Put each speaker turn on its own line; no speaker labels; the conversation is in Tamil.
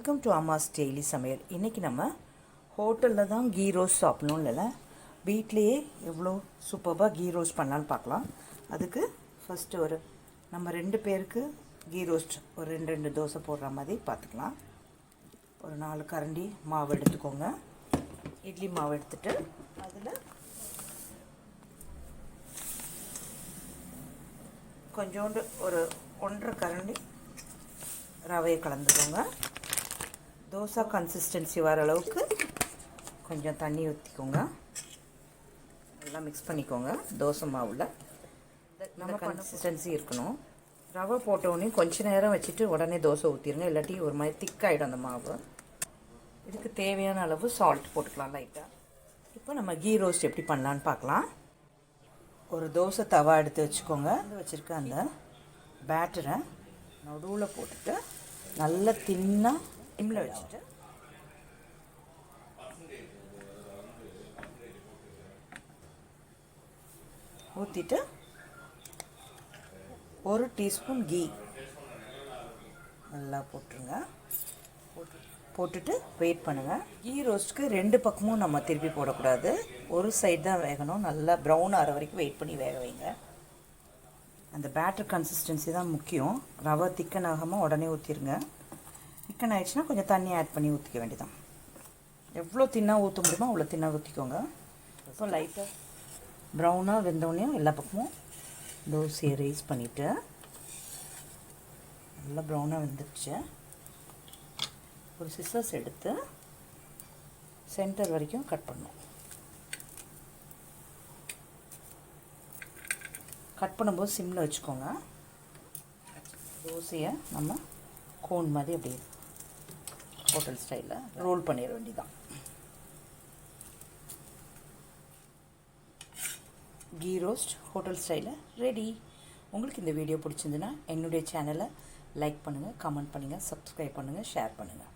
வெல்கம் டு அம்மாஸ் டெய்லி சமையல். இன்றைக்கி நம்ம ஹோட்டலில் தான் கீ ரோஸ்ட் சாப்பிட்ணுன்னு இல்லை, வீட்லேயே எவ்வளோ சூப்பராக கீ ரோஸ்ட் பண்ணலான்னு பார்க்கலாம். அதுக்கு ஃபஸ்ட்டு நம்ம 2 பேருக்கு கீ ரோஸ்ட் ஒரு 2 தோசை போடுற மாதிரி பார்த்துக்கலாம். ஒரு 4 கரண்டி மாவு எடுத்துக்கோங்க. இட்லி மாவு எடுத்துகிட்டு அதில் கொஞ்சோண்டு ஒரு 1.5 கரண்டி ரவையை கலந்துக்கோங்க. தோசை கன்சிஸ்டன்சி வர அளவுக்கு கொஞ்சம் தண்ணி ஊற்றிக்கோங்க. நல்லா மிக்ஸ் பண்ணிக்கோங்க. தோசை மாவில் நம்ம கன்சிஸ்டன்சி இருக்கணும். ரவை போட்டோடனே கொஞ்ச நேரம் வச்சுட்டு உடனே தோசை ஊற்றிடுங்க, இல்லாட்டி ஒரு மாதிரி திக்காகிடும் அந்த மாவு. இதுக்கு தேவையான அளவு சால்ட் போட்டுக்கலாம் லைட்டாக. இப்போ நம்ம கீ ரோஸ்ட் எப்படி பண்ணலான்னு பார்க்கலாம். ஒரு தோசை தவா எடுத்து வச்சுக்கோங்க. வச்சுருக்க அந்த பேட்டரை நடுவில் போட்டுட்டு நல்லா தின்னாக சிம்மில் வச்சுட்டு ஊற்றிட்டு 1 டீஸ்பூன் கீ நல்லா போட்டுருங்க. போட்டுட்டு வெயிட் பண்ணுங்கள். கீ ரோஸ்ட்டுக்கு 2 பக்கமும் நம்ம திருப்பி போடக்கூடாது, ஒரு சைடு தான் வேகணும். நல்லா ப்ரௌன் ஆகிற வரைக்கும் வெயிட் பண்ணி வேக வைங்க. அந்த பேட்டர் கன்சிஸ்டன்சி தான் முக்கியம். ரவை திக்கன் ஆகாமல் உடனே ஊற்றிடுங்க. திக்கன் ஆகிடுச்சுன்னா கொஞ்சம் தண்ணி ஆட் பண்ணி ஊற்றிக்க வேண்டியதான். எவ்வளோ தின்னாக ஊற்ற முடியுமோ அவ்வளோ தின்னாக ஊற்றிக்கோங்க. இப்போ லைட்டாக ப்ரௌனாக வெந்தோடனையும் எல்லா பக்கமும் தோசையை ரைஸ் பண்ணிவிட்டு நல்லா ப்ரௌனாக வெந்துடுச்சு. ஒரு சிசர்ஸ் எடுத்து சென்டர் வரைக்கும் கட் பண்ணணும். கட் பண்ணும்போது சிம்மில் வச்சுக்கோங்க. தோசையை நம்ம கோன் மாதிரி அப்படியே ஹோட்டல் ஸ்டைலில் ரோல் பண்ணிட வேண்டியதான். கீ ரோஸ்ட் ஹோட்டல் ஸ்டைலில் ரெடி. உங்களுக்கு இந்த வீடியோ பிடிச்சிருந்துன்னா என்னுடைய சேனலை லைக் பண்ணுங்கள், கமெண்ட் பண்ணுங்கள், சப்ஸ்கிரைப் பண்ணுங்கள், ஷேர் பண்ணுங்கள்.